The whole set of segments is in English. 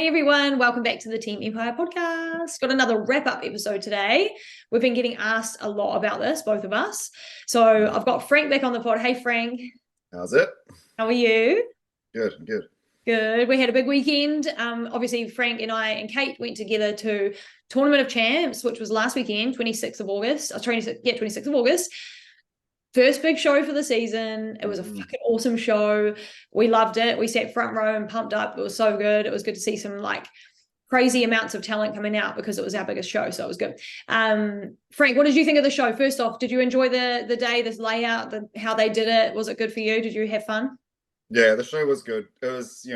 Hey everyone, welcome back to the Team Empire podcast. Got another wrap-up episode today. We've been getting asked a lot about this, both of us. So I've got Frank back on the pod. Hey Frank. How's it? How are you? Good, good. Good. We had a big weekend. Obviously Frank and I and Kate went together to Tournament of Champs, which was last weekend, 26th of August. 26th of August. First big show for the season. It was a fucking awesome show. We loved it. We sat front row and pumped up. It was so good. It was good to see some like crazy amounts of talent coming out because it was our biggest show. So it was good. Frank, what did you think of the show? First off, did you enjoy the day, this layout, how they did it? Was it good for you? Did you have fun? Yeah, the show was good. It was,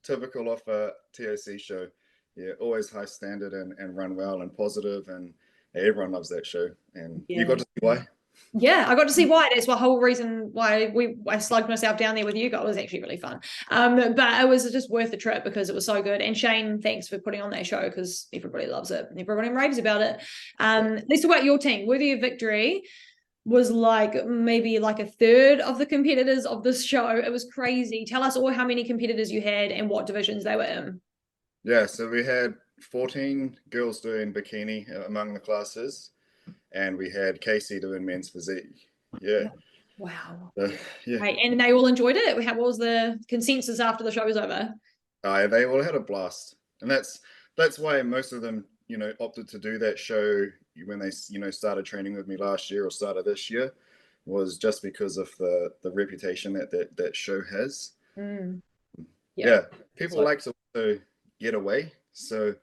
typical of a TOC show. Yeah, always high standard and run well and positive, and everyone loves that show. And you got to see why? Yeah, I got to see why. That's the whole reason why I slugged myself down there with you guys. It was actually really fun. But it was just worth the trip because it was so good. And Shane, thanks for putting on that show because everybody loves it. Everybody raves about it. Let's talk about your team. Worthy of Victory was maybe a third of the competitors of this show. It was crazy. Tell us all how many competitors you had and what divisions they were in. Yeah, so we had 14 girls doing bikini among the classes. And we had Casey doing men's physique. Yeah. Wow. Yeah. Right. And they all enjoyed it? What was the consensus after the show was over? They all had a blast. And that's why most of them, opted to do that show when they, started training with me last year or started this year, was just because of the reputation that show has. Yeah. People like to also get away. So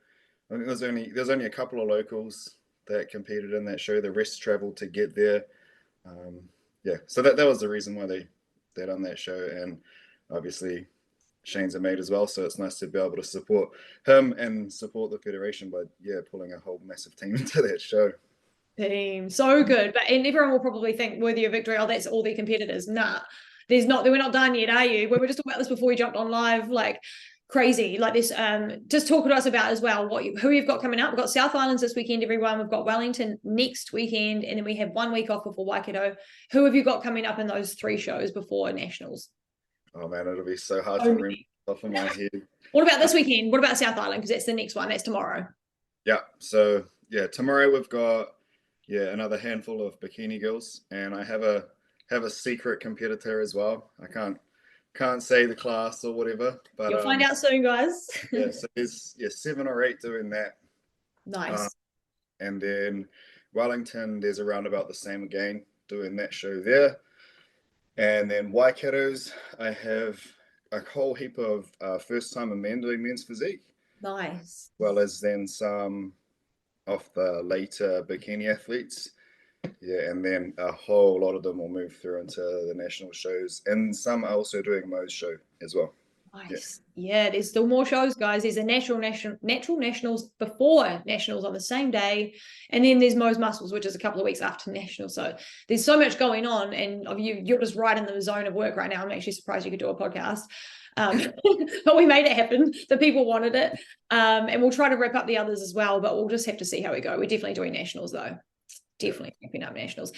I think there's only a couple of locals that competed in that show. The rest traveled to get there. So that was the reason why they done that show. And obviously Shane's a mate as well, so it's nice to be able to support him and support the federation by pulling a whole massive team into that show. Team, so good. And everyone will probably think Worthy of Victory, oh, that's all their competitors. Nah, we're not done yet, are you? We were just talking about this before we jumped on live, crazy like this. Just talk to us about as well who you've got coming up. We've got South Islands this weekend, everyone. We've got Wellington next weekend, and then we have 1 week off before Waikato. Who have you got coming up in those 3 shows before nationals? Oh man, it'll be so hard to remember off of my head. What about this weekend? What about South Island? Because that's the next one. That's tomorrow. So tomorrow we've got another handful of bikini girls, and I have a secret competitor as well. I can't say the class or whatever, but you'll find out soon, guys. So there's 7 or 8 doing that. Nice. And then Wellington, there's around about the same again doing that show there. And then Waikato's, I have a whole heap of first-timer men doing men's physique. Nice. Well as then some of the later bikini athletes. Yeah, and then a whole lot of them will move through into the national shows, and some are also doing Mo's show as well. Nice. Yeah, there's still more shows, guys. There's a nationals before nationals on the same day, and then there's Mo's Muscles, which is a couple of weeks after nationals. So there's so much going on, and you're just right in the zone of work right now. I'm actually surprised you could do a podcast. But we made it happen. The people wanted it, and we'll try to wrap up the others as well. But we'll just have to see how we go. We're definitely doing nationals though. Definitely wrapping up nationals.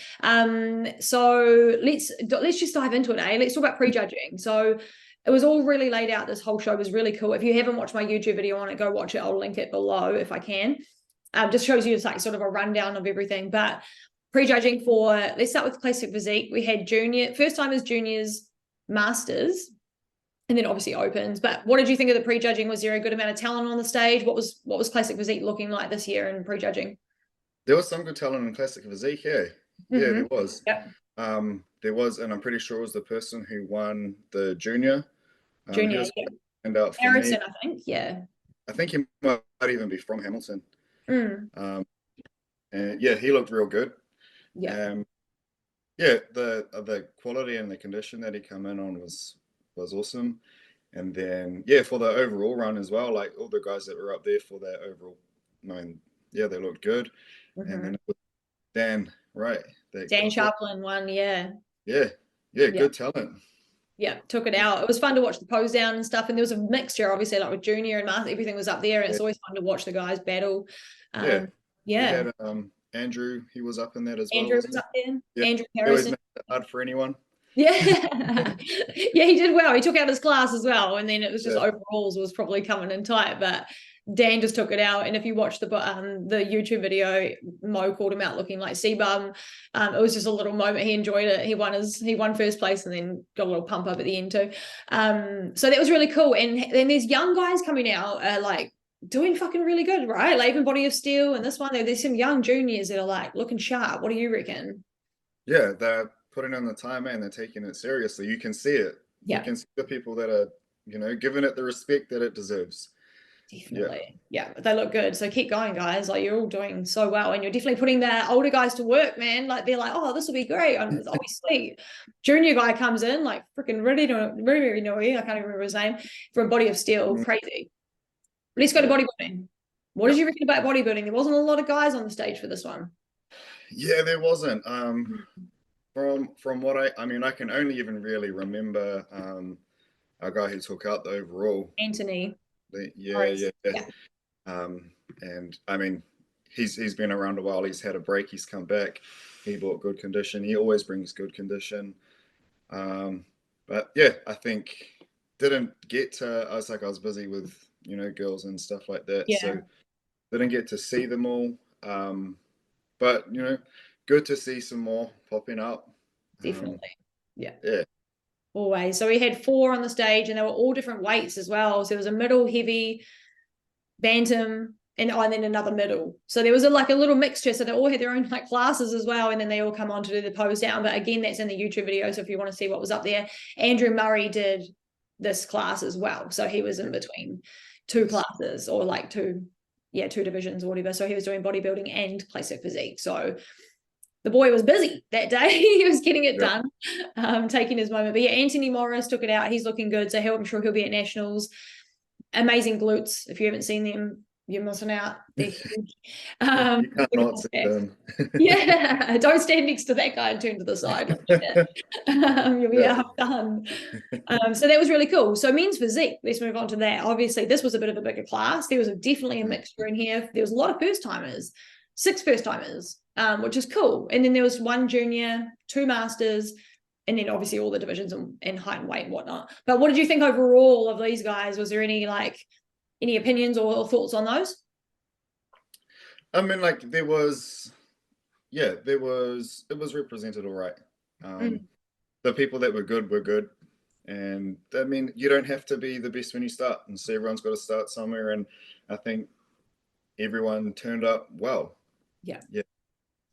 So let's just dive into it, eh? Let's talk about prejudging. So it was all really laid out. This whole show was really cool. If you haven't watched my YouTube video on it, go watch it. I'll link it below if I can. Just shows you sort of a rundown of everything. But prejudging let's start with classic physique. We had first timers, juniors, masters, and then obviously opens. But what did you think of the prejudging? Was there a good amount of talent on the stage? What was classic physique looking like this year in prejudging? There was some good talent in classic physique, yeah. Yeah, there was. Yep. There was, and I'm pretty sure it was the person who won the junior. Junior, and out for Harrison, me. I think, yeah. I think he might even be from Hamilton. And he looked real good. Yeah. The quality and the condition that he came in on was awesome. And then for the overall run as well, like all the guys that were up there for that overall, they looked good. And then it was Dan, right? Dan Sharplin won, Yeah, good talent. Yeah, took it out. It was fun to watch the pose down and stuff. And there was a mixture, obviously, like with junior and master, everything was up there. And it's always fun to watch the guys battle. We had Andrew, he was up in that as well. Andrew was up there. Yeah. Andrew Harrison. It always makes it hard for anyone. Yeah. Yeah, he did well. He took out his class as well. And then it was just Yeah. overalls was probably coming in tight. But Dan just took it out. And if you watch the YouTube video, Mo called him out looking like Seabum. It was just a little moment. He enjoyed it. He won first place and then got a little pump up at the end too. So that was really cool. And then there's young guys coming out like doing fucking really good, right? Like even Body of Steel and this one, there's some young juniors that are like looking sharp. What do you reckon? Yeah, they're putting in the time and they're taking it seriously. You can see it. Yeah. You can see the people that are, giving it the respect that it deserves. Definitely. Yeah, they look good. So keep going, guys. Like you're all doing so well. And you're definitely putting the older guys to work, man. Like they're like, oh, this will be great. And obviously, junior guy comes in like freaking ready to really know. I can't even remember his name from Body of Steel. Crazy. Let's go to bodybuilding. What did you reckon about bodybuilding? There wasn't a lot of guys on the stage for this one. Yeah, there wasn't. From what I can only even really remember our guy who took out the overall. Anthony. Yeah. And I mean, he's been around a while. He's had a break. He's come back. He brought good condition. He always brings good condition. But yeah, I think didn't get to. I was busy with girls and stuff like that. Yeah. So didn't get to see them all. But good to see some more popping up. Definitely. Yeah. Always. So we had 4 on the stage and they were all different weights as well. So there was a middle, heavy, bantam, and then another middle. So there was a little mixture. So they all had their own like classes as well. And then they all come on to do the pose down. But again, that's in the YouTube video. So if you want to see what was up there, Andrew Murray did this class as well. So he was in between 2 classes or like 2 divisions or whatever. So he was doing bodybuilding and classic physique. So the boy was busy that day. He was getting it done, taking his moment. But yeah, Anthony Morris took it out. He's looking good. So I'm sure he'll be at Nationals. Amazing glutes. If you haven't seen them, you're missing out. They're huge. You can't not see them. Yeah, don't stand next to that guy and turn to the side. You'll be outdone. So that was really cool. So men's physique, let's move on to that. Obviously, this was a bit of a bigger class. There was definitely a mixture in here. There was a lot of first-timers, 6 first-timers, which is cool. And then there was 1 junior, 2 masters, and then obviously all the divisions and height and weight and whatnot. But what did you think overall of these guys? Was there any opinions or thoughts on those? I mean, it was represented all right. The people that were good. And I mean, you don't have to be the best when you start. And so everyone's got to start somewhere. And I think everyone turned up well. Yeah.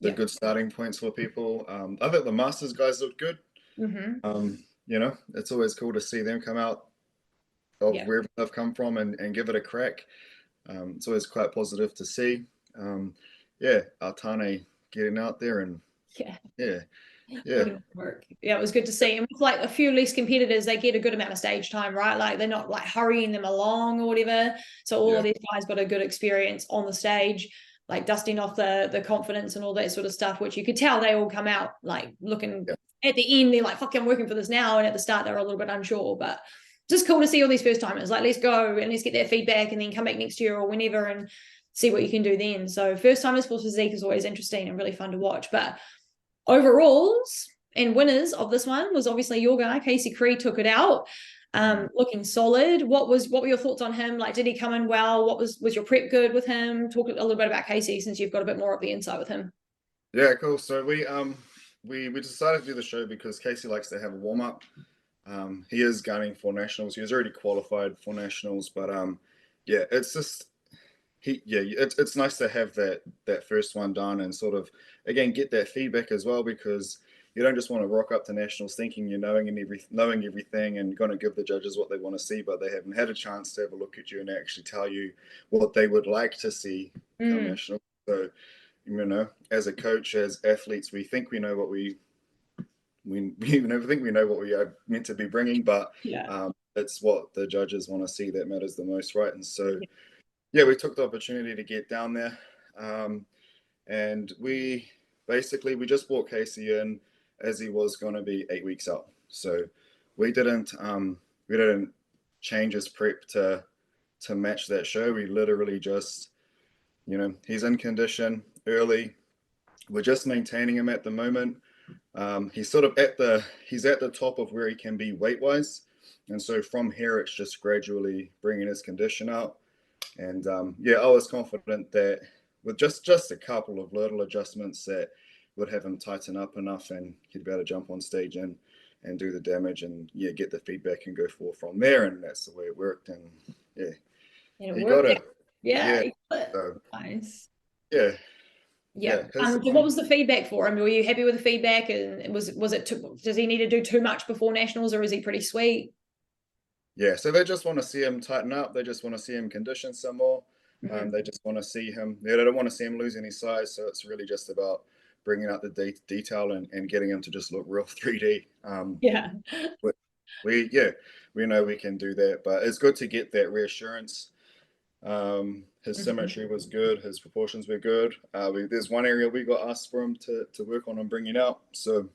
Good starting points for people. I think the Masters guys looked good. It's always cool to see them come out of wherever they've come from and give it a crack. It's always quite positive to see. Altane getting out there and it was good to see. And with a few less competitors, they get a good amount of stage time, right? Like they're not hurrying them along or whatever. So all of these guys got a good experience on the stage, like dusting off the confidence and all that sort of stuff, which you could tell they all come out looking at the end, they're like, fuck, I'm working for this now. And at the start, they were a little bit unsure, but just cool to see all these first timers. Let's go and let's get that feedback and then come back next year or whenever and see what you can do then. So first timers for physique is always interesting and really fun to watch. But overalls and winners of this one was obviously your guy, Casey Creed, took it out. Looking solid. What were your thoughts on him? Did he come in well? What was your prep good with him? Talk a little bit about Casey since you've got a bit more of the insight with him. Yeah, cool. So we decided to do the show because Casey likes to have a warm-up. He is gunning for nationals. He was already qualified for nationals, but it's just it's nice to have that first one done and sort of again get that feedback as well, because you don't just want to rock up to nationals thinking you're knowing everything and going to give the judges what they want to see, but they haven't had a chance to have a look at you and actually tell you what they would like to see come national. So as a coach, as athletes, we think we know what we think we know what we are meant to be bringing, but it's what the judges want to see that matters the most, right? And so we took the opportunity to get down there, and we just brought Casey in as he was going to be 8 weeks out. So we didn't change his prep to match that show. We literally just he's in condition early. We're just maintaining him at the moment. He's sort of he's at the top of where he can be weight wise, and so from here it's just gradually bringing his condition out. And yeah, I was confident that with just a couple of little adjustments that would have him tighten up enough, and he'd be able to jump on stage and do the damage, and yeah, get the feedback and go forward from there. And that's the way it worked. And yeah, And he got it. Yeah, Yeah. So, nice. yeah. Yeah. Yeah. So what was the feedback for him? Were you happy with the feedback? And was it does he need to do too much before nationals, or is he pretty sweet? Yeah, so they just want to see him tighten up. They just want to see him condition some more. Mhm. They just want to see him. They don't want to see him lose any size. So it's really just about bringing out the detail and getting him to just look real 3D. Yeah. We know we can do that, but it's good to get that reassurance. His symmetry was good. His proportions were good. There's one area we got asked for him to work on and bringing out. So,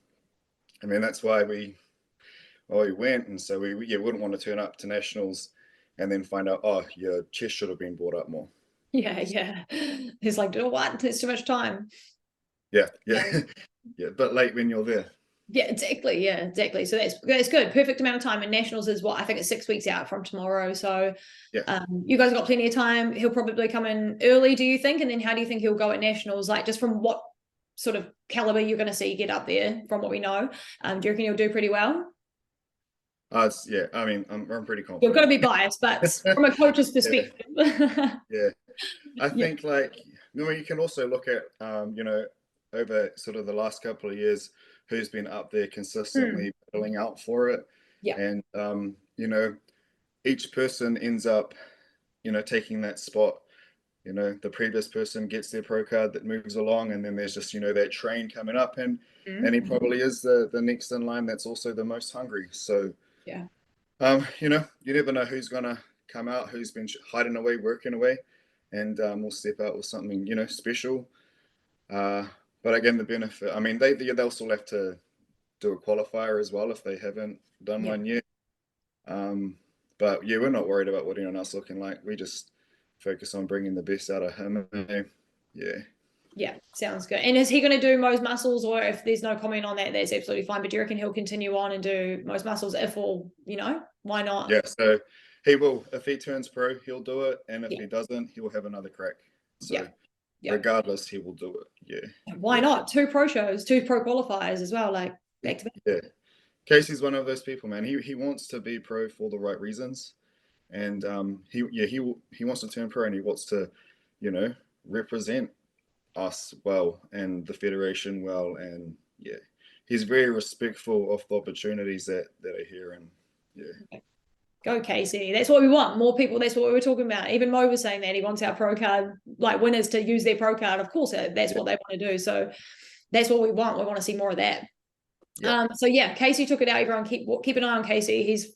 I mean, that's why we went. And so we wouldn't want to turn up to nationals and then find out, oh, your chest should have been brought up more. Yeah. He's like, oh, what? There's too much time. Yeah. Yeah, but late when you're there. Yeah, exactly. So that's good. Perfect amount of time. And nationals is what I think it's 6 weeks out from tomorrow. So yeah, you guys have got plenty of time. He'll probably come in early, do you think? And then how do you think he'll go at nationals? Like, just from what sort of caliber you're going to see get up there, from what we know, do you reckon he'll do pretty well? Yeah. I mean, I'm pretty confident. You've got to be biased, but from a coach's perspective. Yeah. I think you can also look at over sort of the last couple of years, who's been up there consistently battling out for it. Yeah. And each person ends up taking that spot. The previous person gets their pro card that moves along, and then there's just that train coming up, and he probably is the next in line that's also the most hungry. So yeah, you never know who's gonna come out, who's been hiding away, working away, and we'll step out with something special. But again, the benefit, I mean, they'll still have to do a qualifier as well if they haven't done one yet. But yeah, we're not worried about what anyone else looking like. We just focus on bringing the best out of him. Yeah, sounds good. And is he going to do Mo's muscles, or if there's no comment on that, that's absolutely fine. But do you reckon he'll continue on and do Mo's muscles why not? Yeah, so he will. If he turns pro, he'll do it. And if he doesn't, he will have another crack. So regardless, he will do it. Yeah. Why not? 2 pro shows, 2 pro qualifiers as well, like back to back. Yeah. Casey's one of those people, man. He wants to be pro for the right reasons. And he wants to turn pro, and he wants to, represent us well and the federation well. And yeah, he's very respectful of the opportunities that are here. And yeah. Go Casey. That's what we want. More people. That's what we were talking about. Even Mo was saying that he wants our pro card, like winners, to use their pro card. Of course, that's what they want to do. So that's what we want. We want to see more of that. Yeah. So yeah, Casey took it out. Everyone keep an eye on Casey. He's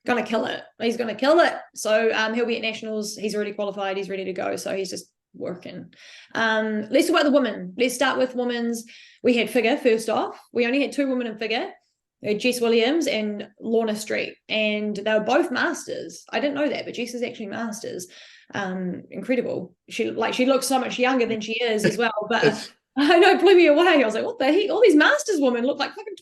gonna kill it. He's gonna kill it. So he'll be at nationals. He's already qualified. He's ready to go. So he's just working. Let's talk about the women. Let's start with women's. We had figure first off. We only had 2 women in figure. Jess Williams and Lorna Street, and they were both masters. I didn't know that, but Jess is actually masters. Incredible. She looks so much younger than she is as well, but I know, it blew me away. I was like, what the heck? All these masters women look like fucking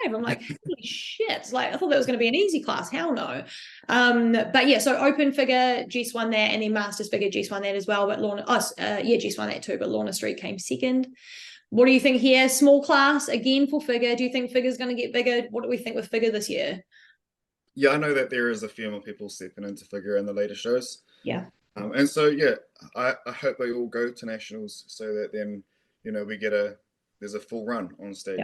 25. I'm like, holy shit. Like, I thought that was going to be an easy class. Hell no. But yeah, so open figure, Jess won that, and then masters figure, Jess won that as well. But Jess won that too, but Lorna Street came second. What do you think here? Small class again for figure. Do you think figure's going to get bigger? What do we think with figure this year? Yeah, I know that there is a few more people stepping into figure in the later shows. Yeah. And so yeah, I hope they all go to nationals so that then there's a full run on stage.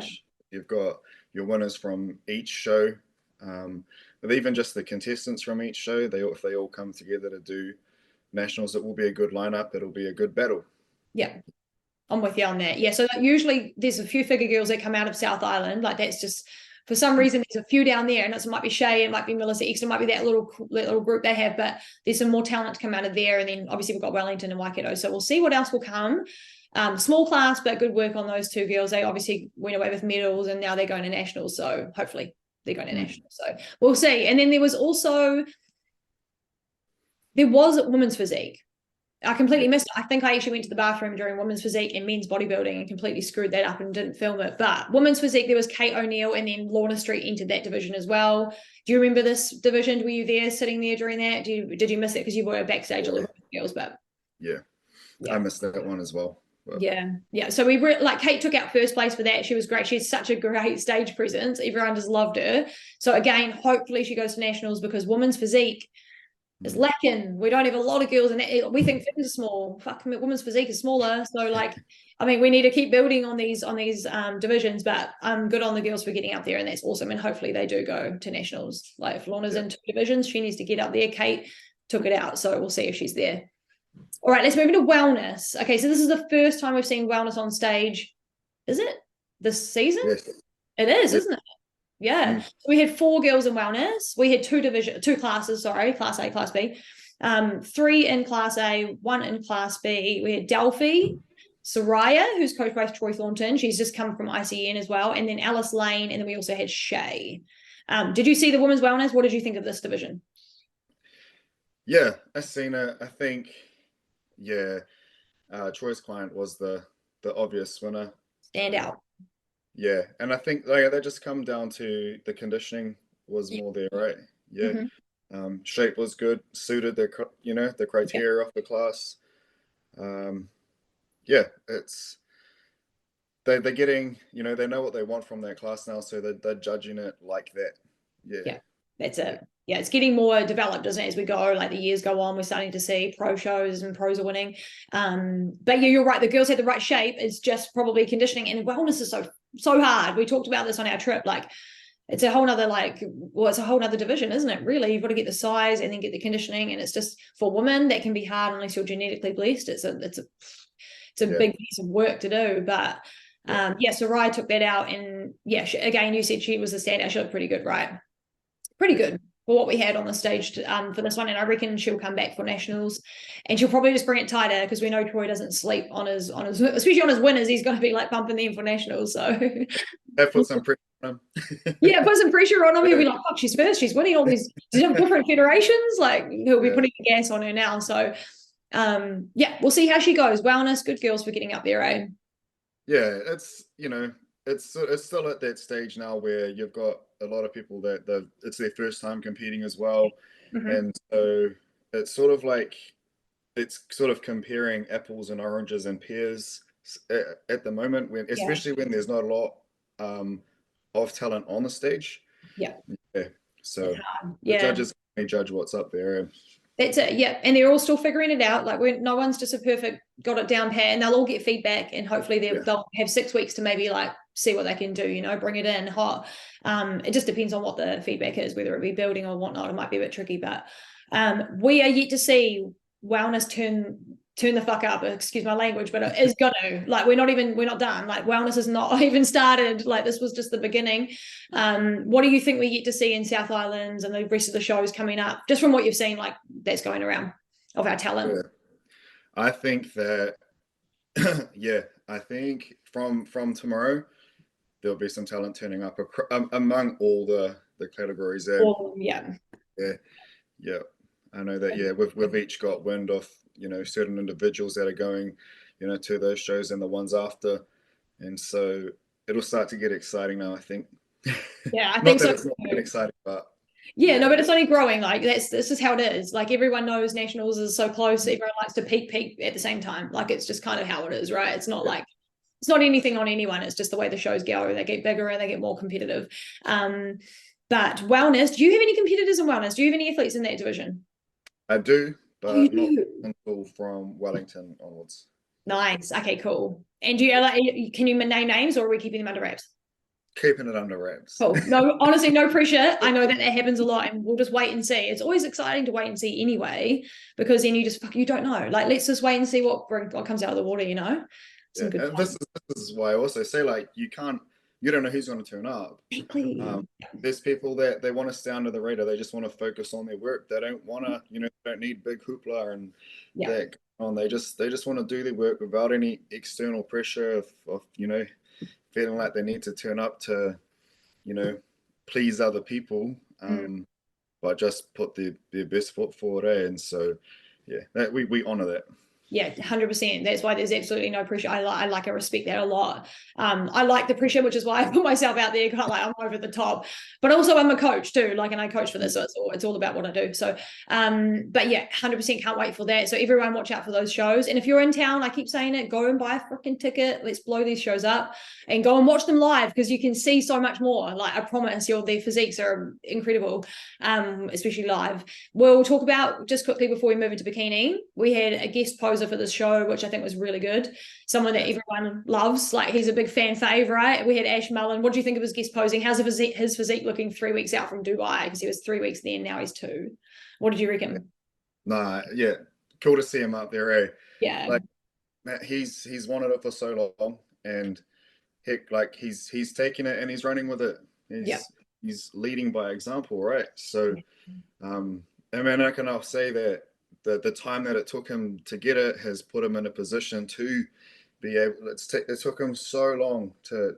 Yeah. You've got your winners from each show, but even just the contestants from each show. If they all come together to do nationals, it will be a good lineup. It'll be a good battle. Yeah. I'm with you on that. Yeah, so usually there's a few figure girls that come out of South Island. Like, that's just, for some reason, there's a few down there, and it might be Shay, it might be Melissa X, it might be that little group they have, but there's some more talent to come out of there. And then obviously we've got Wellington and Waikato. So we'll see what else will come. Small class, but good work on those 2 girls. They obviously went away with medals, and now they're going to nationals. So hopefully they're going to nationals. So we'll see. And then there was women's physique. I completely missed it. I think I actually went to the bathroom during women's physique and men's bodybuilding and completely screwed that up and didn't film it. But women's physique, there was Kate O'Neill, and then Lorna Street entered that division as well. Do you remember this division? Were you there, sitting there during that? Did you miss it because you were backstage a little bit, girls? But yeah, I missed that one as well. But. Yeah. So we were like, Kate took out first place for that. She was great. She's such a great stage presence. Everyone just loved her. So again, hopefully she goes to nationals, because women's physique is lacking. We don't have a lot of girls, and we think things are small. Fuck, women's physique is smaller. So like, I mean, we need to keep building on these divisions. But I'm good on the girls for getting up there, and that's awesome. And hopefully they do go to nationals. Like if Lorna's in 2 divisions, she needs to get up there. Kate took it out, so we'll see if she's there. All right, let's move into wellness. Okay, so this is the first time we've seen wellness on stage. Is it this season? Yes. It is, isn't it? Yeah. So we had 4 girls in wellness. We had 2 classes, sorry, class A, class B. 3 in class A, 1 in class B. We had Delphi, Soraya, who's coached by Troy Thornton. She's just come from ICN as well. And then Alice Lane. And then we also had Shay. Did you see the women's wellness? What did you think of this division? Yeah, I seen it. I think, Troy's client was the obvious winner. Stand out. Yeah, and I think that just come down to the conditioning was more there, right? Yeah, shape was good, suited the criteria of the class. It's they're getting, they know what they want from that class now, so they're judging it like that. Yeah, that's it. Yeah, it's getting more developed, isn't it, as we go, like the years go on. We're starting to see pro shows and pros are winning. But yeah, you're right, the girls had the right shape. It's just probably conditioning, and wellness is so hard. We talked about this on our trip. Like it's a whole nother it's a whole nother division, isn't it? Really, you've got to get the size and then get the conditioning, and it's just, for women, that can be hard unless you're genetically blessed. It's a big piece of work to do. But Soraya took that out, and again, you said she was a standout. She looked pretty good, right? Pretty good for what we had on the stage for this one, and I reckon she'll come back for nationals, and she'll probably just bring it tighter, because we know Troy doesn't sleep on his especially on his winners. He's going to be like bumping them for nationals, so that puts some pressure on him. Put some pressure on him. He'll be like, fuck, she's first, she's winning all these different federations. Like he'll be putting the gas on her now. So we'll see how she goes. Wellness, good girls for getting up there, eh? Yeah, it's it's still at that stage now where you've got a lot of people that it's their first time competing as well, and so it's sort of comparing apples and oranges and pears at the moment, especially when there's not a lot of talent on the stage. So the judges can judge what's up there. That's it, and they're all still figuring it out. Like no one's just a perfect got it down pat, and they'll all get feedback, and hopefully they'll have 6 weeks to maybe like see what they can do, bring it in hot. It just depends on what the feedback is, whether it be building or whatnot. It might be a bit tricky, but we are yet to see wellness turn the fuck up, excuse my language, but it is gonna, like, we're not done. Like wellness is not even started. Like this was just the beginning. What do you think we get to see in South Islands and the rest of the shows coming up, just from what you've seen, like that's going around of our talent? I think that I think from tomorrow there'll be some talent turning up among all the categories there. I know that we've each got wind of certain individuals that are going to those shows and the ones after, and so it'll start to get exciting now, I think. I think so. It's not that exciting, but but it's only growing. Like this is how it is. Like everyone knows nationals is so close. Everyone likes to peak at the same time. Like it's just kind of how it is, right? It's not like it's not anything on anyone. It's just the way the shows go. They get bigger and they get more competitive. But wellness, do you have any competitors in wellness? Do you have any athletes in that division? I do, but not until from Wellington onwards. Nice. Okay, cool. And can you name names, or are we keeping them under wraps? Keeping it under wraps. Cool. No, honestly, no pressure. I know that happens a lot, and we'll just wait and see. It's always exciting to wait and see anyway, because then you don't know. Like, let's just wait and see what comes out of the water, And this is why I also say, like, you don't know who's going to turn up. Exactly. There's people that they want to stay under the radar. They just want to focus on their work. They don't want to, they don't need big hoopla and that on. They just want to do their work without any external pressure of feeling like they need to turn up to, please other people, but just put their best foot forward. And so, we honor that. Yeah, 100%. That's why there's absolutely no pressure. I respect that a lot. I like the pressure, which is why I put myself out there, kind of like I'm over the top. But also I'm a coach too, like, and I coach for this, so it's all about what I do. So, but yeah, 100% can't wait for that. So everyone watch out for those shows. And if you're in town, I keep saying it, go and buy a freaking ticket. Let's blow these shows up and go and watch them live, because you can see so much more. Like, I promise you, their physiques are incredible, especially live. We'll talk about, just quickly before we move into bikini, we had a guest poser for this show, which I think was really good. Someone that everyone loves. Like, he's a big fan fave, right? We had Ash Mullen. What do you think of his guest posing? How's his physique looking 3 weeks out from Dubai? Because he was 3 weeks then, now he's 2. What did you reckon? Nah, yeah, cool to see him up there, eh? Yeah. Like, he's wanted it for so long, and heck, like, he's taking it and he's running with it. He's leading by example, right? So, I mean, I can say that the time that it took him to get it has put him in a position to be able. It took him so long to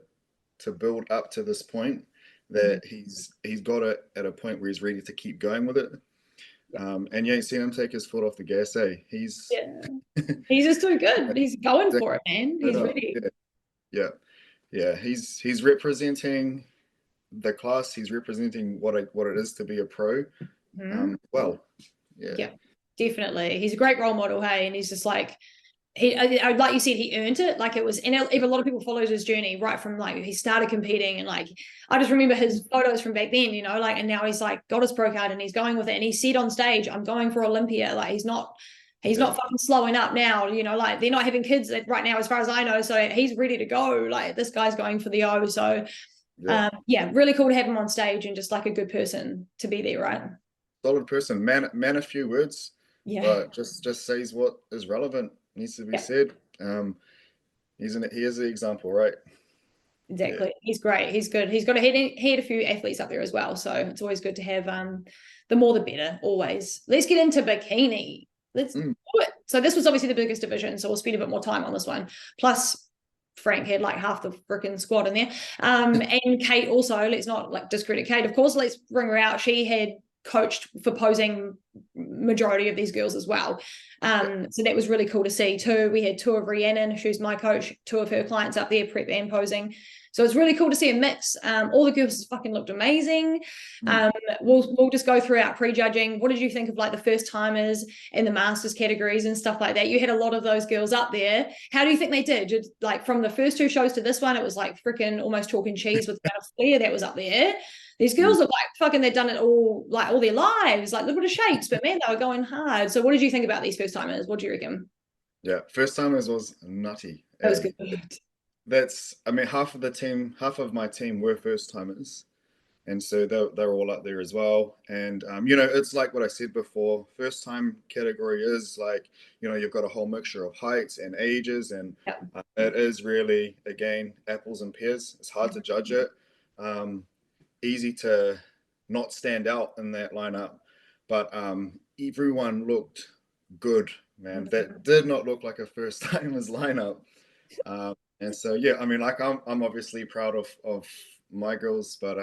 build up to this point that he's got it at a point where he's ready to keep going with it. And you ain't seen him take his foot off the gas, eh? He's just too good. He's going for it, man. He's ready. Yeah. He's representing the class. He's representing what it is to be a pro. Well, yeah, definitely. He's a great role model, hey, and he's just like, like you said, he earned it. Like, it was, and even a lot of people followed his journey right from, like, he started competing, and like, I just remember his photos from back then, you know, like, and now he's like got his pro card and he's going with it, and he said on stage, I'm going for Olympia. Like, he's not fucking slowing up now, you know, like, they're not having kids right now, as far as I know, so he's ready to go. Like, this guy's going for the O. So really cool to have him on stage, and just like a good person to be there, right? Solid person, man a few words, but just says what is relevant, needs to be said. He is the example, right? Exactly. He's great. He's good. He's got a few athletes up there as well, so it's always good to have the more the better, always. Let's get into bikini. Let's do it. So this was obviously the biggest division, so we'll spend a bit more time on this one. Plus, Frank had like half the freaking squad in there. And Kate also, let's not like discredit Kate, of course, let's bring her out. She had coached for posing majority of these girls as well. So that was really cool to see too. We had 2 of Rhiannon, who's my coach, 2 of her clients up there, prep and posing. So it's really cool to see a mix. All the girls fucking looked amazing. We'll just go through our prejudging. What did you think of like the first timers and the masters categories and stuff like that? You had a lot of those girls up there. How do you think they did? Like, from the first 2 shows to this one, it was like freaking almost chalk and cheese with the amount of flair that was up there. These girls look like fucking they've done it all, like, all their lives, like little bit of shapes, but man, they were going hard. So what did you think about these first timers? What do you reckon? Yeah, first timers was nutty. That was good. I mean, half of my team were first timers, and so they're all up there as well. And you know, it's like what I said before. First time category is like, you know, you've got a whole mixture of heights and ages, and it is really, again, apples and pears. It's hard to judge it. Easy to not stand out in that lineup, but everyone looked good, man. That did not look like a first timers lineup. And so yeah, I mean, like, I'm obviously proud of my girls, but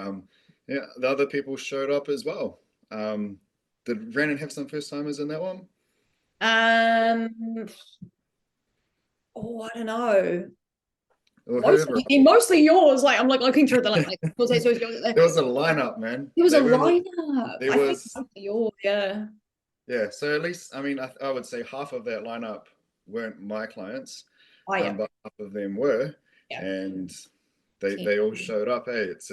yeah, the other people showed up as well. Did Brandon have some first timers in that one? I don't know. Mostly yours. Like, I'm like looking through the like there was a lineup, man. There was a lineup. I think yours, yeah. So at least, I mean, I would say half of that lineup weren't my clients, but half of them were, and they all showed up. Hey, it's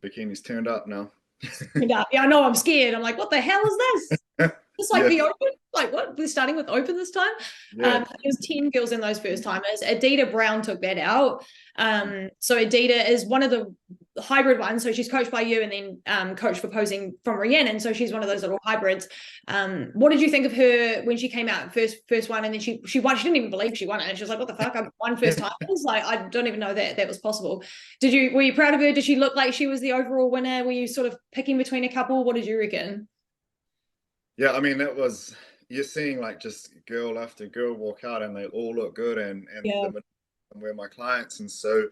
bikini's turned up now. Yeah, I know. I'm scared. I'm like, what the hell is this? It's like the open, like, what? We're starting with open this time. There was 10 girls in those first timers. Adita Brown took that out. So Adita is one of the hybrid ones. So she's coached by you, and then coached for posing from Rhiannon. So she's one of those little hybrids. What did you think of her when she came out first one, and then she won? She didn't even believe she won it. And she was like, what the fuck? I won first timers. Like, I don't even know that was possible. Were you proud of her? Did she look like she was the overall winner? Were you sort of picking between a couple? What did you reckon? Yeah, I mean, you're seeing like just girl after girl walk out, and they all look good, and we're my clients. And so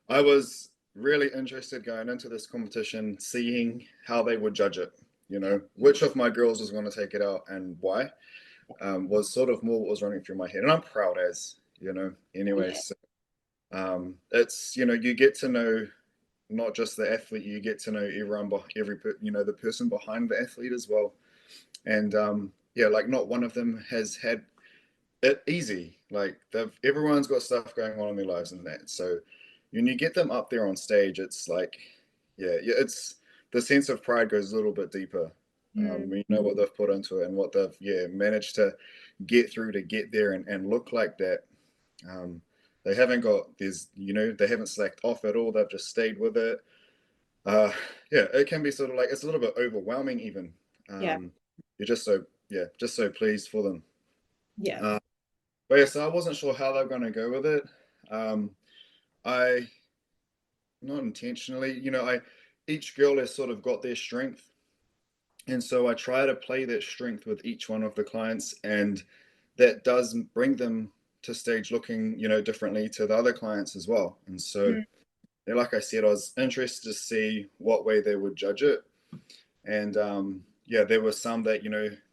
I was really interested going into this competition, seeing how they would judge it, you know, which of my girls was going to take it out and why. was sort of more what was running through my head, and I'm proud as, anyway. Yeah. So it's, you get to know not just the athlete, you get to know everyone, the person behind the athlete as well. And like not one of them has had it easy. Like everyone's got stuff going on in their lives and that. So when you get them up there on stage, it's like, it's the sense of pride goes a little bit deeper. When you know what they've put into it and what they've managed to get through to get there and look like that. They haven't they haven't slacked off at all. They've just stayed with it. It can be sort of like, it's a little bit overwhelming even. You're just so pleased for them. But yeah, so I wasn't sure how they were going to go with it. I, not intentionally, each girl has sort of got their strength. And so I try to play that strength with each one of the clients, and that does bring them to stage looking, differently to the other clients as well. And so, like I said, I was interested to see what way they would judge it. And there were some that,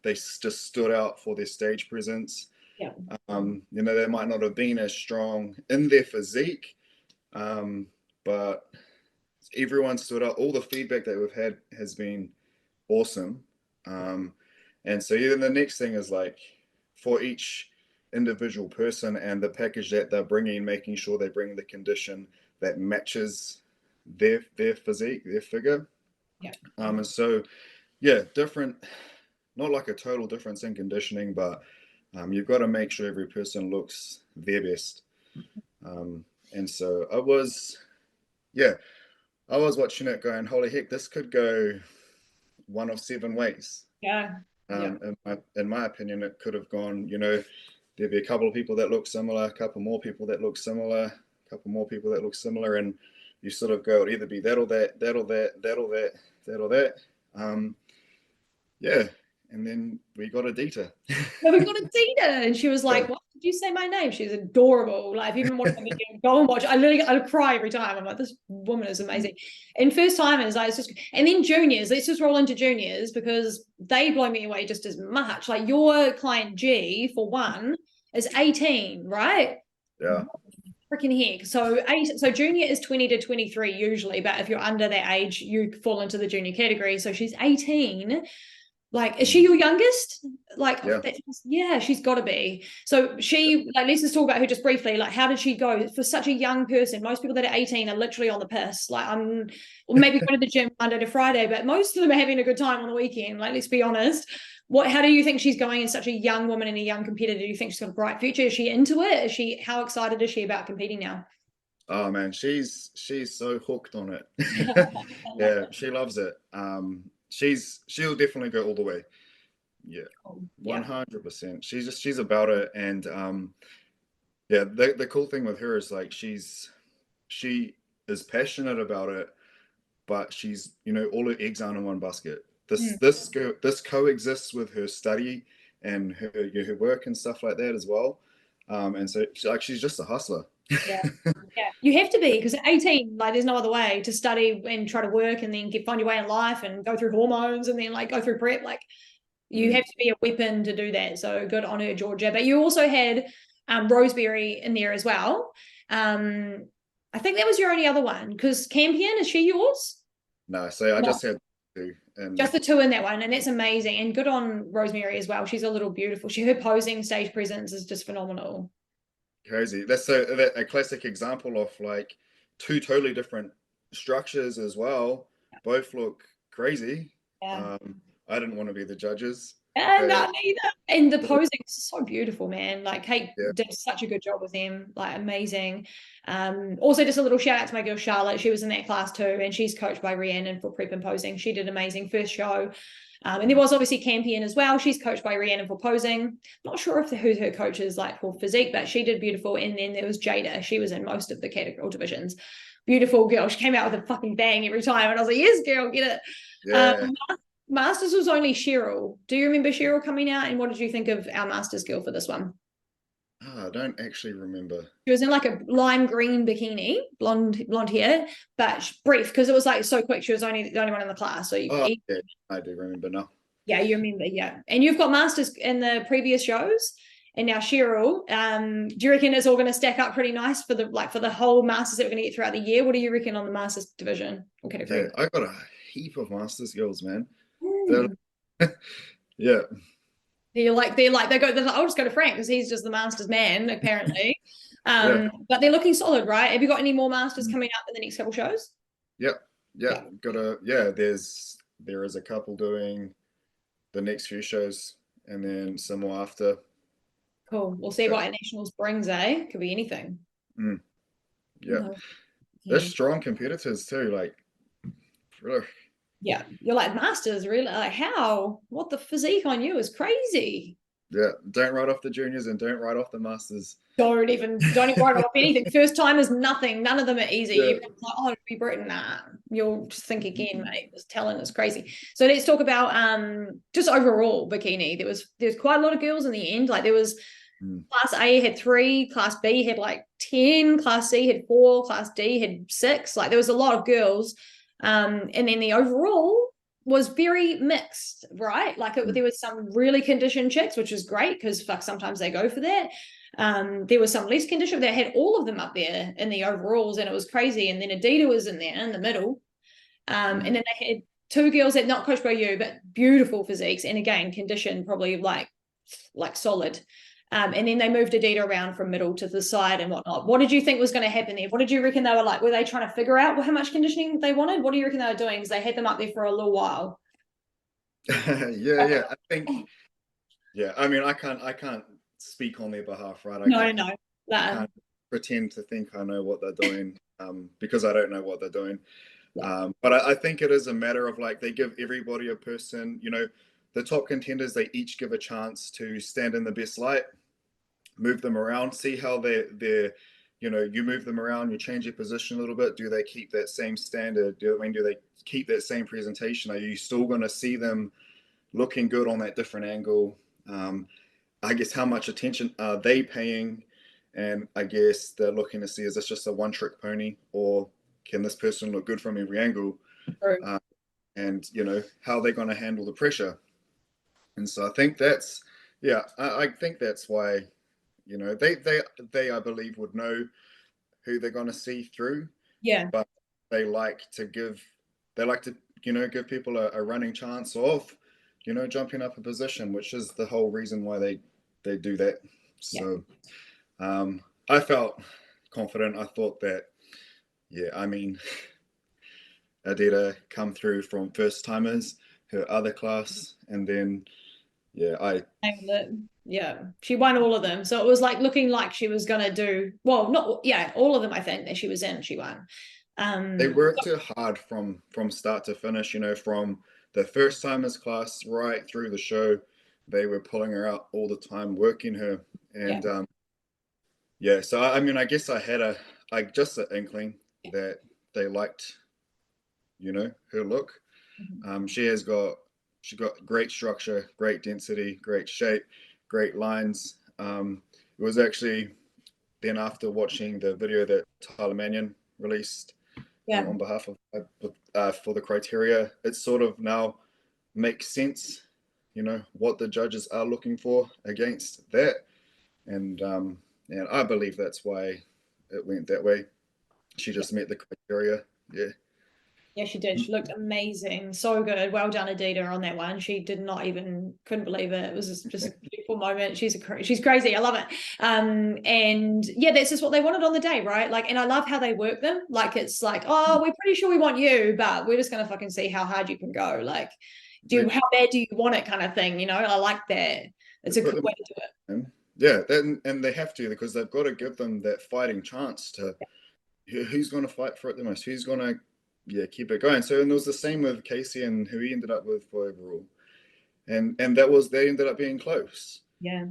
they just stood out for their stage presence. They might not have been as strong in their physique, but everyone stood out. All the feedback that we've had has been awesome. And so the next thing is like for each individual person and the package that they're bringing, making sure they bring the condition that matches their physique, their figure. And so different, not like a total difference in conditioning, but you've got to make sure every person looks their best. And so I was watching it going, holy heck, this could go one of 7 ways. In my opinion, it could have gone, there'd be a couple of people that look similar, a couple more people that look similar, a couple more people that look similar, and you sort of go, it'll either be that or that, that or that, that or that, that or that. And then we got Adita. We got Adita, and she was like, "What did you say my name?" She's adorable. Like, if you even watch the video, go and watch. I cry every time. I'm like, this woman is amazing. And first timers, it's just, and then juniors. Let's just roll into juniors because they blow me away just as much. Like your client G, for one, is 18, right? Yeah. Freaking heck. So junior is 20 to 23 usually, but if you're under that age, you fall into the junior category. So she's 18. Like, is she your youngest? Like, she's got to be. So let's just talk about her just briefly. Like, how did she go for such a young person? Most people that are 18 are literally on the piss. Like, maybe going to the gym Monday to Friday, but most of them are having a good time on the weekend. Like, let's be honest. How do you think she's going as such a young woman and a young competitor? Do you think she's got a bright future? Is she into it? How excited is she about competing now? Oh man, she's so hooked on it. She loves it. She'll definitely go all the way. 100%. She's about it. And the cool thing with her is like she is passionate about it, but she's all her eggs aren't in one basket. This coexists with her study and her work and stuff like that as well. And so she's just a hustler. You have to be, because at 18, like, there's no other way to study and try to work and then find your way in life and go through hormones and then like go through prep. Like, you have to be a weapon to do that. So good on her, Georgia. But you also had Roseberry in there as well. I think that was your only other one, because Campion, is she yours? No, so I just had two. Just the two in that one, and that's amazing. And good on Rosemary as well. She's a little beautiful. Her posing stage presence is just phenomenal. Crazy. That's a classic example of like two totally different structures as well. Both look crazy. I didn't want to be the judges. Not either. And the posing is so beautiful, man. Like, Kate did such a good job with them. Like, amazing. Also, just a little shout out to my girl Charlotte. She was in that class too, and she's coached by Rhiannon for prep and posing. She did amazing first show. And there was obviously Campion as well. She's coached by Rhiannon for posing. Not sure who her coach is like for physique, but she did beautiful. And then there was Jada. She was in most of the category divisions. Beautiful girl. She came out with a fucking bang every time. And I was like, yes, girl, get it. Masters was only Cheryl. Do you remember Cheryl coming out? And what did you think of our Masters girl for this one? I don't actually remember. She was in like a lime green bikini, blonde hair, but brief, because it was like so quick. She was only the only one in the class. So I do remember now. Yeah, you remember, yeah. And you've got masters in the previous shows, and now Cheryl. Do you reckon it's all going to stack up pretty nice for the whole masters that we're going to get throughout the year? What do you reckon on the masters division or category? Yeah, I got a heap of masters girls, man. Mm. Yeah. They're like, I'll just go to Frank because he's just the masters man, apparently. Yeah. But they're looking solid, right? Have you got any more masters coming up in the next couple shows? Yeah. There is a couple doing the next few shows and then some more after. Cool. We'll see what nationals brings, eh? Could be anything. Yeah. No. They're strong competitors too, like really. Yeah, you're like, masters, really? Like, how? What, the physique on you is crazy. Yeah, don't write off the juniors and don't write off the masters. Don't even write off anything. First time is nothing. None of them are easy. Yeah. You're like, oh, it'll be Britain. Nah, you'll just think again, mate. This talent is crazy. So let's talk about just overall bikini. There's quite a lot of girls in the end. Like there was Class A had 3, Class B had like 10, Class C had 4, Class D had 6. Like there was a lot of girls. And then the overall was very mixed, right? Like there was some really conditioned chicks, which is great because sometimes they go for that. There was some less conditioned. They had all of them up there in the overalls, and it was crazy. And then Adida was in there in the middle. And then they had 2 girls that not coached by you, but beautiful physiques, and again conditioned, probably like solid. And then they moved Adida around from middle to the side and whatnot. What did you think was going to happen there? What did you reckon they were like? Were they trying to figure out how much conditioning they wanted? What do you reckon they were doing? Because they had them up there for a little while. Yeah. I think. Yeah, I mean, I can't speak on their behalf, right? No. I can't pretend to think I know what they're doing, because I don't know what they're doing. Yeah. But I think it is a matter of like they give everybody a person, the top contenders, they each give a chance to stand in the best light, move them around, see how they're you move them around, you change your position a little bit. Do they keep that same standard? Do they keep that same presentation? Are you still going to see them looking good on that different angle? I guess how much attention are they paying? And I guess they're looking to see, is this just a one-trick pony, or can this person look good from every angle? Right. And how they're going to handle the pressure. And so I think that's, I think that's why, they I believe would know who they're going to see through. Yeah. But they like to give people a running chance of, jumping up a position, which is the whole reason why they do that. So I felt confident. I thought that, I mean, Adida come through from first timers, her other class, and then she won all of them. So it was like looking like she was gonna do well, not all of them. I think that she was in, she won. They worked her hard from start to finish, from the first timers class right through the show. They were pulling her out all the time, working her. And so I mean, I guess I had just an inkling that they liked, her look. She got great structure, great density, great shape, great lines. It was actually then after watching the video that Tyler Mannion released on behalf of for the criteria, it sort of now makes sense, what the judges are looking for against that. And I believe that's why it went that way. She just met the criteria. Yeah, she did. She looked amazing. So good. Well done, Adida, on that one. She couldn't believe it. It was just a beautiful moment. She's crazy. I love it. And that's just what they wanted on the day, right? Like, and I love how they work them. Like, it's like, oh, we're pretty sure we want you, but we're just going to fucking see how hard you can go. Like, how bad do you want it kind of thing, I like that. It's a good way to do it. Yeah, and they have to, because they've got to give them that fighting chance to who's going to fight for it the most, who's going to keep it going. So, and it was the same with Casey and who he ended up with for overall, and they ended up being close. Yeah.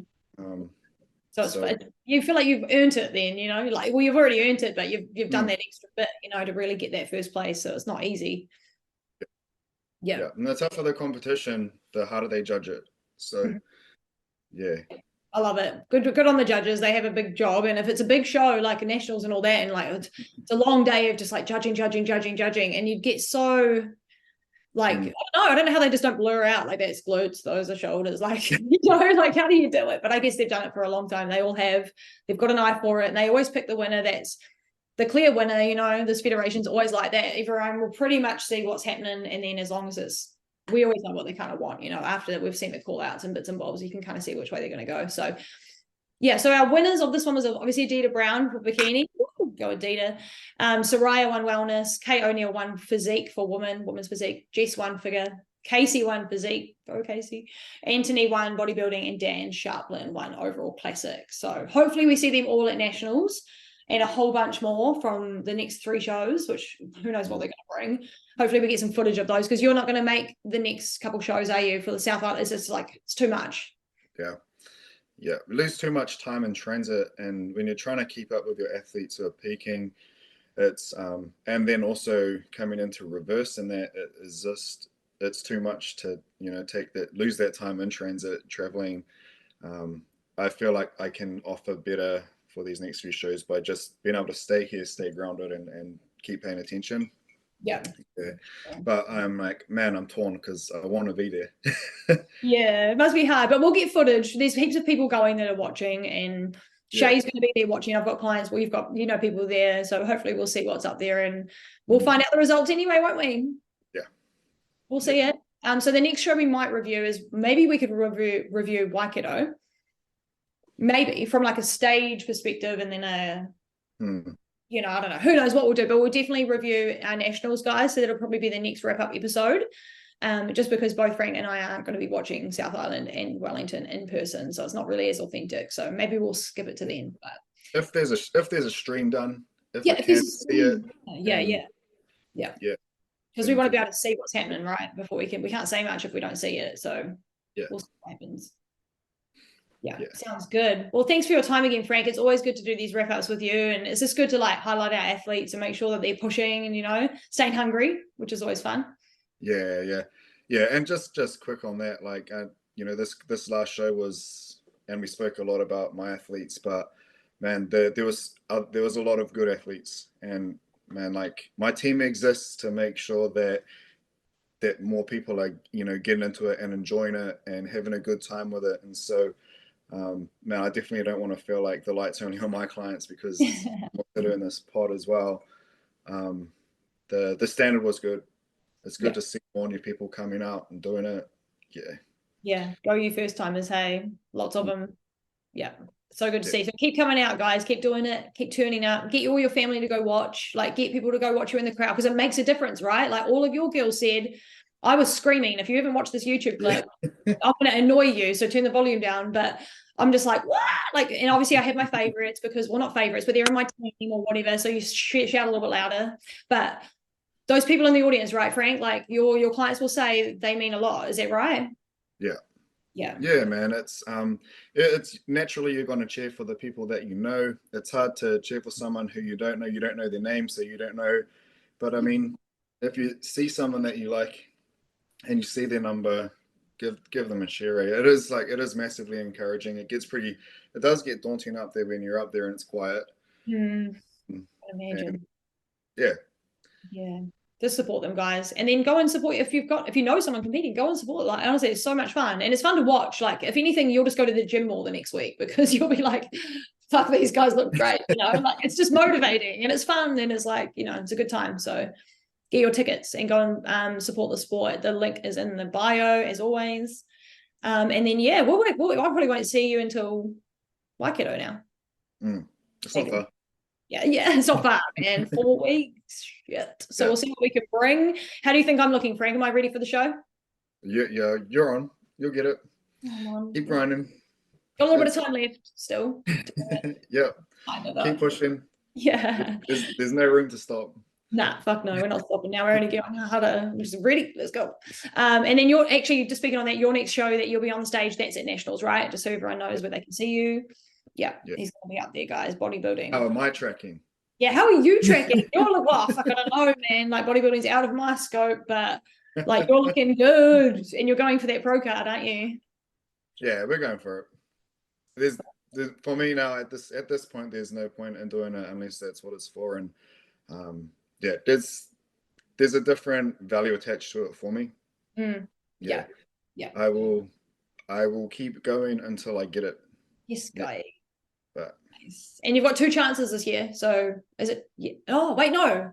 So you feel like you've earned it then, like, well, you've already earned it, but you've done that extra bit, to really get that first place. So it's not easy. Yeah. And the tougher the competition, the harder they judge it. So I love it. Good on the judges. They have a big job, and if it's a big show like nationals and all that, and like it's a long day of just like judging, and you'd get so Like, I don't know how they just don't blur out like that's glutes, those are shoulders. Like, like how do you do it? But I guess they've done it for a long time. They all have, they've got an eye for it, and they always pick the winner that's the clear winner. This federation's always like that. Everyone will pretty much see what's happening, and then as long as we always know what they kind of want, after that we've seen the call outs and bits and bobs, you can kind of see which way they're going to go. So yeah, so our winners of this one was obviously Adita Brown for bikini. Ooh, go Adita. Soraya won wellness. Kate O'Neill won physique for women's physique. Jess won figure. Casey won physique. Go Casey. Anthony won bodybuilding, and Dan Sharplin won overall classic. So hopefully we see them all at nationals, and a whole bunch more from the next 3 shows, which who knows what they're going to bring. Hopefully we get some footage of those, because you're not going to make the next couple shows, are you, for the South Island? It's just like, it's too much. Yeah, we lose too much time in transit, and when you're trying to keep up with your athletes who are peaking, it's and then also coming into reverse, and that it is just, it's too much to lose that time in transit traveling. I feel like I can offer better for these next few shows by just being able to stay here, stay grounded, and keep paying attention. Yeah. But I'm like, man, I'm torn because I want to be there. Yeah, it must be hard, but we'll get footage. There's heaps of people going that are watching, and Shay's going to be there watching. I've got clients, we've got people there, so hopefully we'll see what's up there, and we'll find out the results anyway, won't we? Yeah, we'll see it. So the next show we might review is, maybe we could review Waikato, maybe from like a stage perspective, and then I don't know, who knows what we'll do, but we'll definitely review our nationals, guys. So that'll probably be the next wrap up episode. Just because both Frank and I aren't going to be watching South Island and Wellington in person, so it's not really as authentic. So maybe we'll skip it to the end. But if there's a stream done, if I can see it, because we want to be able to see what's happening right before we can't say much if we don't see it. So we'll see what happens. Yeah, sounds good. Well, thanks for your time again, Frank. It's always good to do these wrap ups with you, and it's just good to like highlight our athletes and make sure that they're pushing and staying hungry, which is always fun. Yeah. And just quick on that, like, this last show was, and we spoke a lot about my athletes, but man, there was a lot of good athletes, and man, like, my team exists to make sure that more people are getting into it and enjoying it and having a good time with it. And so man, I definitely don't want to feel like the light's only on my clients, because they're doing this pod as well. The standard was good. It's good to see more new people coming out and doing it. Yeah. Go you first timers, hey, lots of them. Yeah, so good to see. So keep coming out, guys. Keep doing it. Keep turning up. Get all your family to go watch. Like, get people to go watch you in the crowd, because it makes a difference, right? Like, all of your girls said, I was screaming. If you haven't watched this YouTube clip, I'm going to annoy you, so turn the volume down. But I'm just like, what? Like, and obviously I have my favorites, because, well, not favorites, but they're in my team or whatever. So you shout a little bit louder. But those people in the audience, right, Frank? Like, your clients will say they mean a lot. Is that right? Yeah, man. It's naturally you're going to cheer for the people that you know. It's hard to cheer for someone who you don't know. You don't know their name, so you don't know. But I mean, if you see someone that you like and you see their number, give them a cheer. It is massively encouraging. It does get daunting up there when you're up there and it's quiet. I imagine. And, yeah. Just support them, guys, and then go and support. If you know someone competing, go and support. Like, honestly, it's so much fun, and it's fun to watch. Like, if anything, you'll just go to the gym more the next week, because you'll be like, fuck, these guys look great. Like, it's just motivating, and it's fun, and it's like, it's a good time. So get your tickets and go and support the sport. The link is in the bio, as always. And then I probably won't see you until Waikato now. It's not far. Yeah, it's not far, man. 4 weeks. Shit. So we'll see what we can bring. How do you think I'm looking, Frank? Am I ready for the show? Yeah, you're on. You'll get it. Keep grinding. Got a little bit of time left still. Yeah. Keep pushing. Yeah. There's no room to stop. Nah, fuck no, we're not stopping now. We're only going harder. We're just ready. Let's go. And then you're actually, just speaking on that, your next show that you'll be on the stage, that's at Nationals, right? Just so everyone knows where they can see you. Yeah. He's gonna be up there, guys. Bodybuilding. How am I tracking? Yeah, how are you tracking? You're like, well, fuck, I don't know, man. Like, bodybuilding's out of my scope, but like, you're looking good, and you're going for that pro card, aren't you? Yeah, we're going for it. There's for me now at this point, there's no point in doing it unless that's what it's for. And there's a different value attached to it for me. Yeah. I will keep going until I get it. Yes, guy. But nice. And you've got 2 chances this year. So is it? Yeah. Oh wait, no,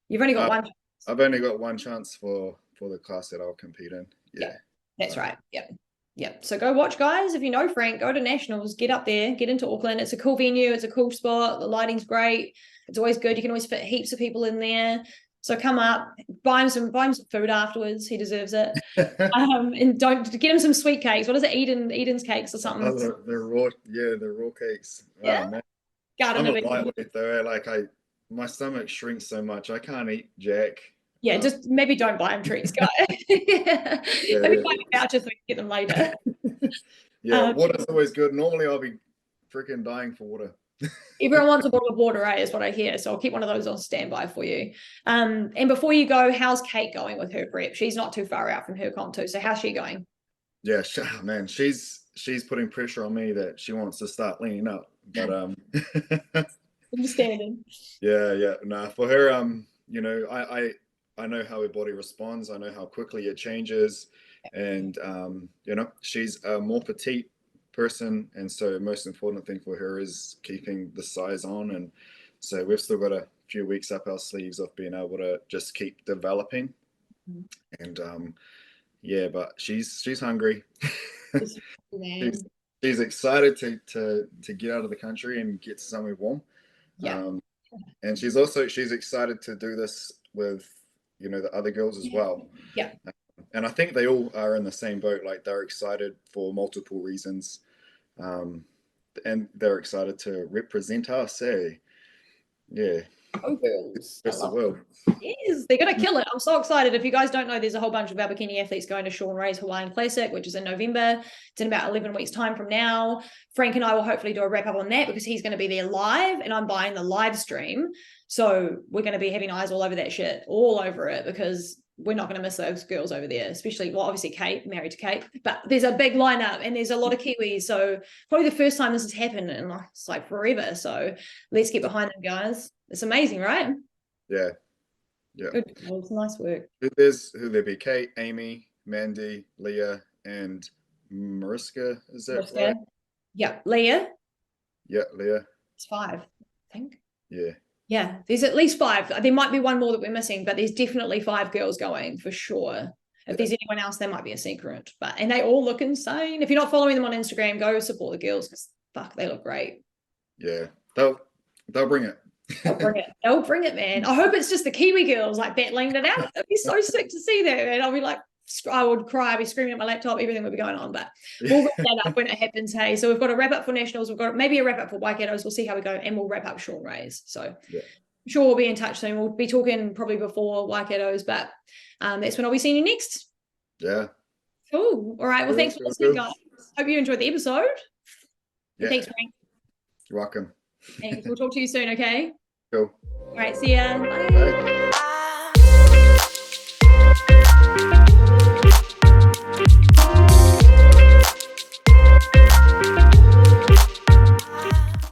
you've only got one. I've only got 1 chance for the class that I'll compete in. Yeah, that's right. Yeah. So go watch, guys. If you know Frank, go to nationals, get up there, get into Auckland. It's a cool venue. It's a cool spot. The lighting's great. It's always good. You can always fit heaps of people in there. So come up, buy him some food afterwards. He deserves it. And don't get him some sweet cakes. What is it? Eden's cakes or something. Oh, the raw cakes. Yeah. Oh, man. I'm a lightweight though. Like my stomach shrinks so much. I can't eat jack. Yeah, just maybe don't buy him treats, guys. Maybe buy him vouchers so we can get them later. Water's always good. Normally I'll be freaking dying for water. Everyone wants a bottle of water, right, is what I hear. So I'll keep one of those on standby for you. And before you go, how's Kate going with her prep? She's not too far out from her comp too. So how's she going? Yeah, man, she's putting pressure on me that she wants to start leaning up. But understanding. Yeah. Nah, for her, you know, I know how her body responds. I know how quickly it changes, and you know, she's a more petite person, and so the most important thing for her is keeping the size on. And so we've still got a few weeks up our sleeves of being able to just keep developing. And but she's hungry. she's excited to get out of the country and get somewhere warm. And she's excited to do this with, you know, the other girls as well. And I think they all are in the same boat. Like, they're excited for multiple reasons. And they're excited to represent us, eh? Yeah. Oh, girls. That's the world. Yes, they're going to kill it. I'm so excited. If you guys don't know, there's a whole bunch of our bikini athletes going to Sean Ray's Hawaiian Classic, which is in November. It's in about 11 weeks' time from now. Frank and I will hopefully do a wrap up on that because he's going to be there live and I'm buying the live stream. So we're going to be having eyes all over that shit, all over it, because we're not going to miss those girls over there, especially, well, obviously Kate, married to Kate, but there's a big lineup and there's a lot of Kiwis. So probably the first time this has happened in it's like forever. So let's get behind them, guys. It's amazing, right? Yeah. Good. Well, it's nice work. There'll be Kate, Amy, Mandy, Leah, and Mariska. Is that right? Yeah. Leah. Yeah, Leah. It's 5, I think. Yeah, there's at least 5. There might be one more that we're missing, but there's definitely 5 girls going for sure. If there's anyone else, there might be a secret. And they all look insane. If you're not following them on Instagram, go support the girls because fuck, they look great. Yeah, they'll bring it. They'll bring it, man. I hope it's just the Kiwi girls like battling it out. It'd be so sick to see that, and I'll be like, I would cry, I'd be screaming at my laptop, everything would be going on, but we'll wrap that up when it happens. Hey, so we've got a wrap up for nationals, we've got maybe a wrap up for Waikato's, we'll see how we go, and we'll wrap up Sean Ray's. So I'm sure we'll be in touch soon. We'll be talking probably before Waikato's, but that's when I'll be seeing you next. Yeah. Cool. All right. Well, thanks for listening, guys. Hope you enjoyed the episode. Thanks, Frank. You're welcome. Thanks. We'll talk to you soon, okay? Cool. All right. See ya. Bye. Bye.